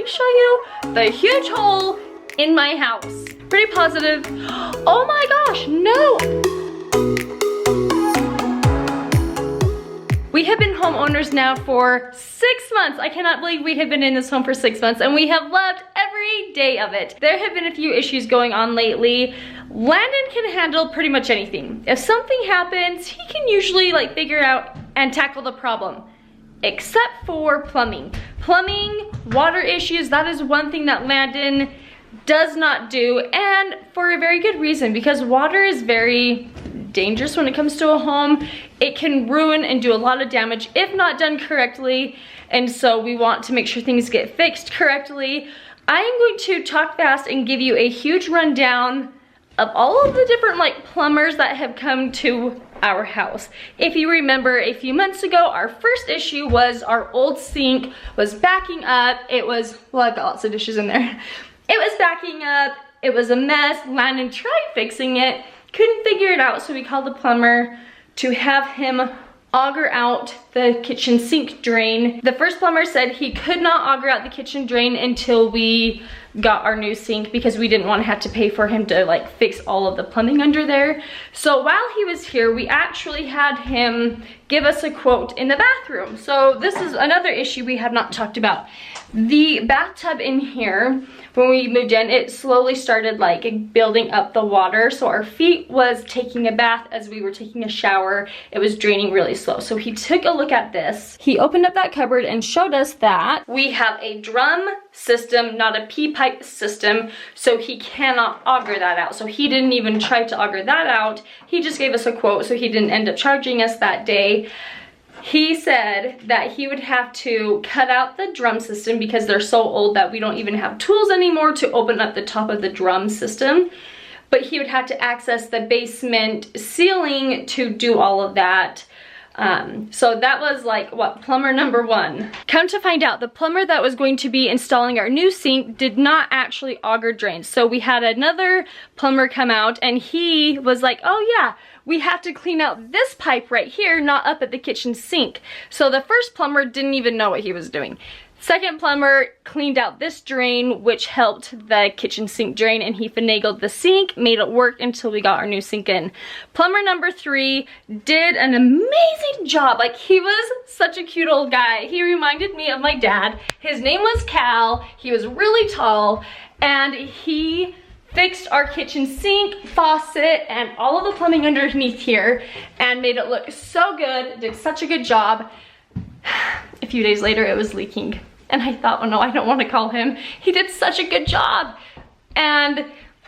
me show you the huge hole in my house. Pretty positive. Oh my gosh, no! We have been homeowners now for 6 months. I cannot believe we have been in this home for 6 months, and we have loved every day of it. There have been a few issues going on lately. Landon can handle pretty much anything. If something happens, he can usually like figure out and tackle the problem, except for plumbing. Plumbing, water issues, that is one thing that Landon does not do, and for a very good reason, because water is very dangerous when it comes to a home. It can ruin and do a lot of damage if not done correctly, and so we want to make sure things get fixed correctly. I am going to talk fast and give you a huge rundown of all of the different like plumbers that have come to our house. If you remember a few months ago, our first issue was our old sink was backing up. It was, well, I've got lots of dishes in there. It was backing up, it was a mess. Landon tried fixing it, couldn't figure it out, so we called the plumber to have him auger out the kitchen sink drain. The first plumber said he could not auger out the kitchen drain until we got our new sink, because we didn't want to have to pay for him to like fix all of the plumbing under there. So while he was here, we actually had him give us a quote in the bathroom. So this is another issue we have not talked about. The bathtub in here, when we moved in, it slowly started like building up the water. So our feet was taking a bath as we were taking a shower. It was draining really slow. So he took a look at this. He opened up that cupboard and showed us that we have a drum system, not a P-pipe system. So he cannot auger that out. So he didn't even try to auger that out. He just gave us a quote, so he didn't end up charging us that day. He said that he would have to cut out the drum system because they're so old that we don't even have tools anymore to open up the top of the drum system. But he would have to access the basement ceiling to do all of that. So that was like, what, plumber number one. Come to find out, the plumber that was going to be installing our new sink did not actually auger drains. So we had another plumber come out, and he was like, oh yeah, we have to clean out this pipe right here, not up at the kitchen sink. So the first plumber didn't even know what he was doing. Second plumber cleaned out this drain, which helped the kitchen sink drain, and he finagled the sink, made it work until we got our new sink in. Plumber number 3 did an amazing job. Like, he was such a cute old guy. He reminded me of my dad. His name was Cal. He was really tall, and he fixed our kitchen sink, faucet, and all of the plumbing underneath here, and made it look so good. Did such a good job. A few days later, it was leaking. And I thought, oh no, I don't want to call him. He did such a good job. And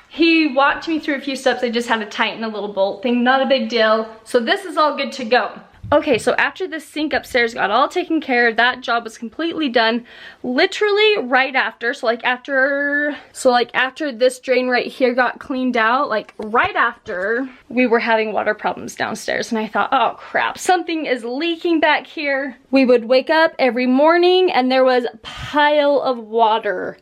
he walked me through a few steps. I just had to tighten a little bolt thing, not a big deal. So this is all good to go. Okay, so after the sink upstairs got all taken care of, that job was completely done. Literally right after, so like after this drain right here got cleaned out, like right after, we were having water problems downstairs, and I thought, oh crap, something is leaking back here. We would wake up every morning and there was a pile of water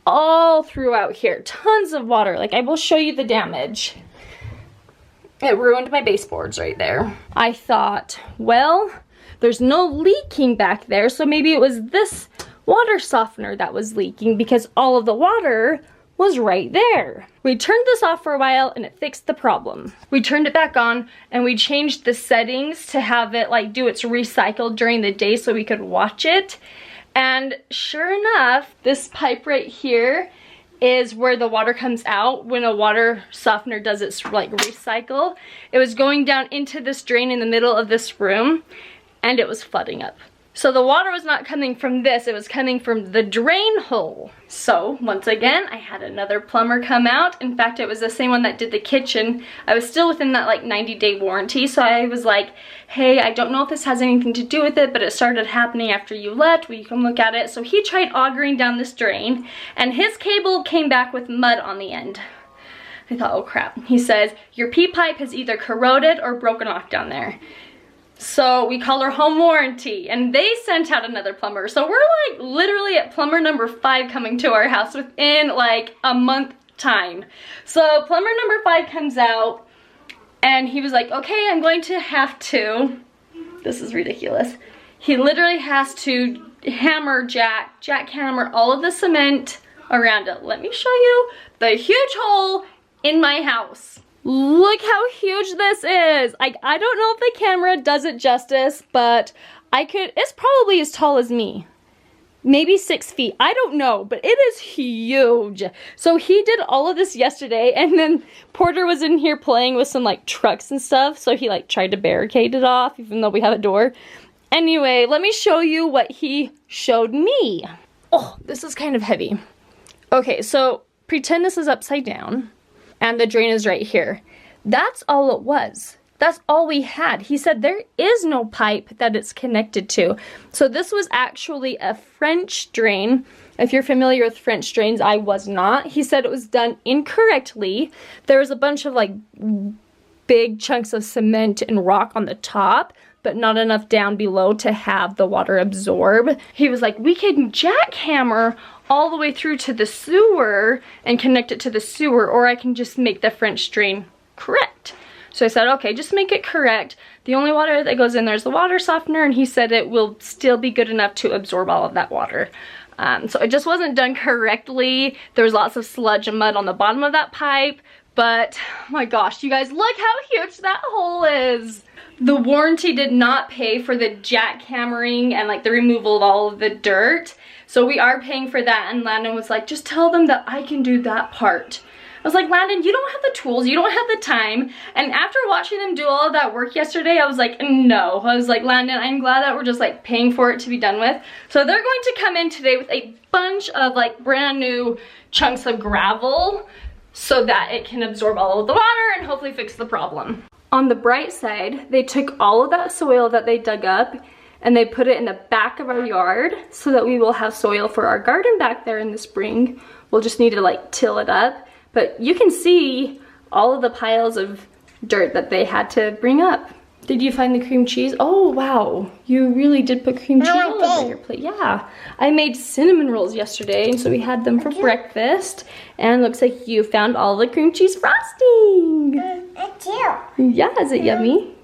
all throughout here, tons of water. Like, I will show you the damage. It ruined my baseboards right there. I thought, well, there's no leaking back there, so maybe it was this water softener that was leaking, because all of the water was right there. We turned this off for a while and it fixed the problem. We turned it back on and we changed the settings to have it like do its recycle during the day so we could watch it. And sure enough, this pipe right here is where the water comes out when a water softener does its like recycle. It was going down into this drain in the middle of this room, and it was flooding up. So the water was not coming from this, it was coming from the drain hole. So once again, I had another plumber come out. In fact, it was the same one that did the kitchen. I was still within that like 90-day warranty, so I was like, hey, I don't know if this has anything to do with it, but it started happening after you left. Will you come look at it? So he tried augering down this drain, and his cable came back with mud on the end. I thought, oh crap. He says, your P-pipe has either corroded or broken off down there. So we called our home warranty, and they sent out another plumber. So we're like literally at plumber number 5 coming to our house within like a month time. So plumber number 5 comes out, and he was like, okay, I'm going to have to, this is ridiculous. He literally has to jackhammer all of the cement around it. Let me show you the huge hole in my house. Look how huge this is. I don't know if the camera does it justice, but it's probably as tall as me. Maybe 6 feet, I don't know, but it is huge. So he did all of this yesterday, and then Porter was in here playing with some like trucks and stuff, so he like tried to barricade it off, even though we have a door. Anyway, let me show you what he showed me. Oh, this is kind of heavy. Okay, so pretend this is upside down, and the drain is right here. That's all it was. That's all we had. He said there is no pipe that it's connected to. So this was actually a French drain. If you're familiar with French drains, I was not. He said it was done incorrectly. There was a bunch of like big chunks of cement and rock on the top, but not enough down below to have the water absorb. He was like, we could jackhammer all the way through to the sewer and connect it to the sewer, or I can just make the French drain correct. So I said, okay, just make it correct. The only water that goes in there is the water softener, and he said it will still be good enough to absorb all of that water. So it just wasn't done correctly. There was lots of sludge and mud on the bottom of that pipe, but oh my gosh, you guys, look how huge that hole is. The warranty did not pay for the jackhammering and like the removal of all of the dirt. So we are paying for that, and Landon was like, just tell them that I can do that part. I was like, Landon, you don't have the tools, you don't have the time. And after watching them do all of that work yesterday, I was like, no. I was like, Landon, I'm glad that we're just like paying for it to be done with. So they're going to come in today with a bunch of like brand new chunks of gravel so that it can absorb all of the water and hopefully fix the problem. On the bright side, they took all of that soil that they dug up and they put it in the back of our yard so that we will have soil for our garden back there in the spring. We'll just need to like till it up. But you can see all of the piles of dirt that they had to bring up. Did you find the cream cheese? Oh, wow. You really did put cream cheese all over your plate. Yeah. I made cinnamon rolls yesterday, and so we had them for breakfast. And looks like you found all the cream cheese frosting. I do. Yeah, is it yummy?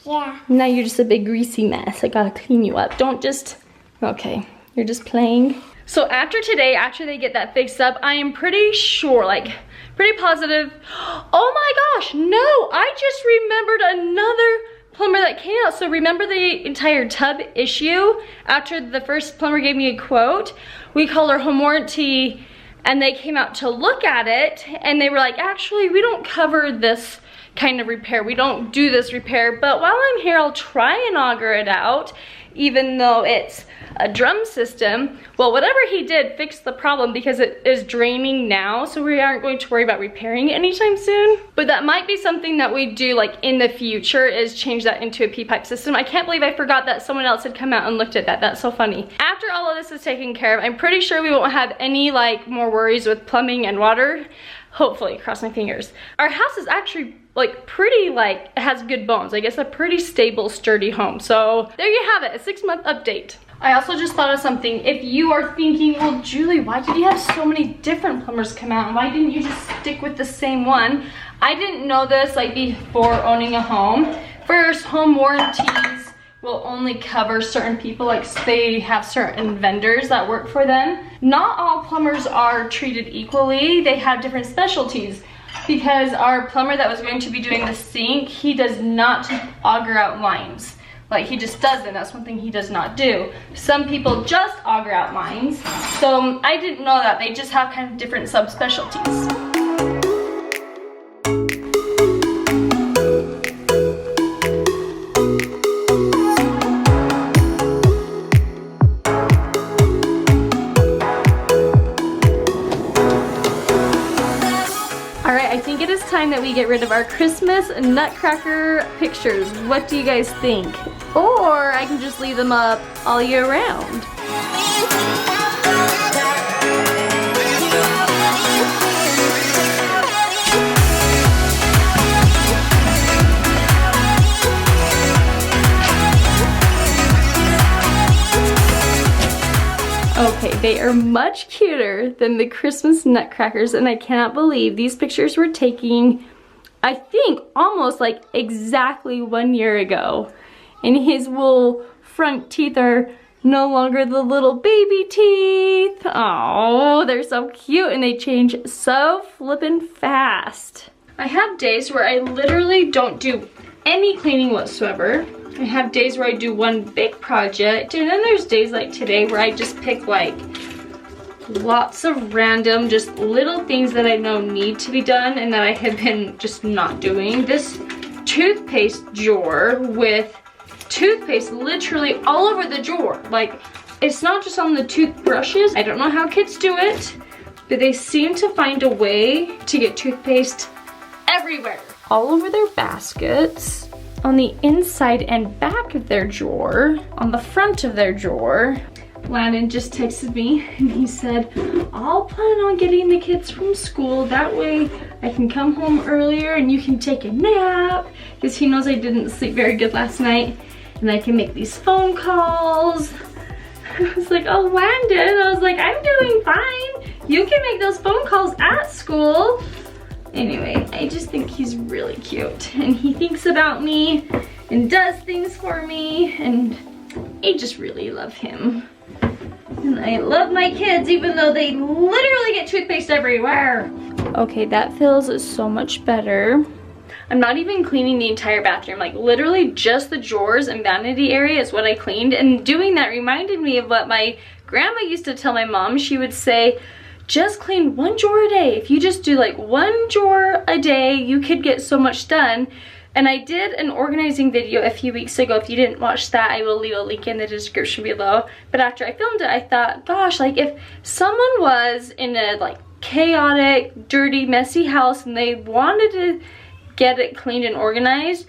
Yeah. Now you're just a big greasy mess. I gotta clean you up. Don't just... Okay, you're just playing. So after today, after they get that fixed up, I am pretty sure, like, pretty positive. Oh my gosh, no, I just remembered another plumber that came out. So remember the entire tub issue? After the first plumber gave me a quote, we called our home warranty and they came out to look at it and they were like, actually, we don't cover this kind of repair. We don't do this repair, but while I'm here, I'll try and auger it out, even though it's a drum system. Well, whatever he did fixed the problem because it is draining now, so we aren't going to worry about repairing it anytime soon. But that might be something that we do like in the future, is change that into a P-pipe system. I can't believe I forgot that someone else had come out and looked at that. That's so funny. After all of this is taken care of, I'm pretty sure we won't have any like more worries with plumbing and water. Hopefully, cross my fingers. Our house is actually like pretty, like, it has good bones. Like, it's a pretty stable, sturdy home. So there you have it, a 6-month update. I also just thought of something. If you are thinking, well, Julie, why did you have so many different plumbers come out? And why didn't you just stick with the same one? I didn't know this like before owning a home. First, home warranties will only cover certain people, like they have certain vendors that work for them. Not all plumbers are treated equally. They have different specialties. Because our plumber that was going to be doing the sink, he does not auger out lines. Like, he just doesn't. That's one thing he does not do. Some people just auger out lines. So I didn't know that. They just have kind of different subspecialties. Time that we get rid of our Christmas nutcracker pictures. What do you guys think? Or I can just leave them up all year round. Okay, they are much cuter than the Christmas nutcrackers, and I cannot believe these pictures were taken, I think, almost like exactly 1 year ago. And his little front teeth are No longer the little baby teeth. Oh, they're so cute and they change so flippin' fast. I have days where I literally don't do any cleaning whatsoever. I have days where I do one big project, and then there's days like today where I just pick like lots of random, just little things that I know need to be done and that I have been just not doing. This toothpaste drawer with toothpaste literally all over the drawer. Like, it's not just on the toothbrushes. I don't know how kids do it, but they seem to find a way to get toothpaste everywhere. All over their baskets, on the inside and back of their drawer, on the front of their drawer. Landon just texted me and he said, I'll plan on getting the kids from school. That way I can come home earlier and you can take a nap, because he knows I didn't sleep very good last night, and I can make these phone calls. I was like, oh, Landon. I was like, I'm doing fine. You can make those phone calls at school. Anyway, I just think he's really cute and he thinks about me and does things for me, and I just really love him. And I love my kids even though they literally get toothpaste everywhere. Okay, that feels so much better. I'm not even cleaning the entire bathroom, like literally just the drawers and vanity area is what I cleaned, and doing that reminded me of what my grandma used to tell my mom. She would say, just clean one drawer a day. If you just do like one drawer a day, you could get so much done. And I did an organizing video a few weeks ago. If you didn't watch that, I will leave a link in the description below. But after I filmed it, I thought, gosh, like if someone was in a like chaotic, dirty, messy house and they wanted to get it cleaned and organized,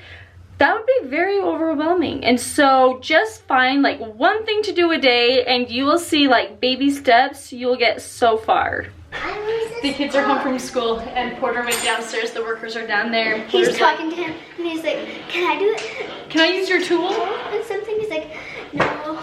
that would be very overwhelming. And so just find like one thing to do a day and you will see like baby steps. You'll get so far. The kids are home from school and Porter went downstairs. The workers are down there. And He's talking to him and he's like, can I do it? Can I use your tool? And something he's like, no.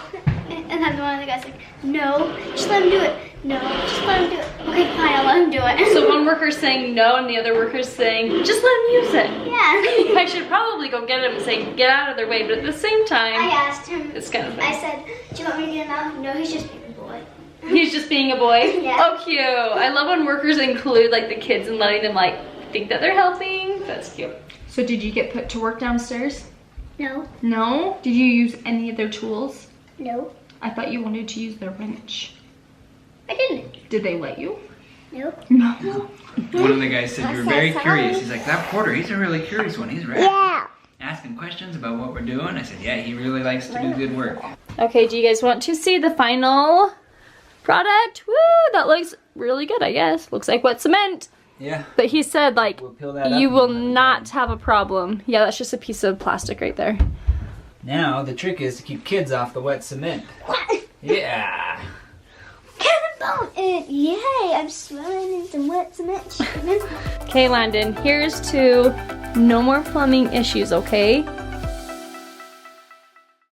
And then one of the guys like, no, just let him do it. No, just let him do it. Okay, fine, I'll let him do it. So one worker's saying no and the other worker's saying, just let him use it. Yeah. I should probably go get him and say, get out of their way, but at the same time, I asked him. it's kind of fun. I said, do you want me to get him out? No, he's just being a boy. He's just being a boy? Yeah. Oh, cute. I love when workers include like the kids and letting them like think that they're helping. That's cute. So did you get put to work downstairs? No. No? Did you use any of their tools? No. I thought you wanted to use their wrench. I didn't. Did they let you? No. No. One of the guys said you were very curious. He's like, that Porter, he's a really curious one. He's right. Yeah. Asking questions about what we're doing. I said, yeah, he really likes to do good work. Okay, do you guys want to see the final product? Woo, that looks really good, I guess. Looks like wet cement. Yeah. But he said like, We'll peel that up you and will let it not dry. have a problem. Yeah, that's just a piece of plastic right there. Now, the trick is to keep kids off the wet cement. Yeah. Cannonball! Yay, I'm swimming in some wet cement. Okay, Landon, here's to no more plumbing issues, okay?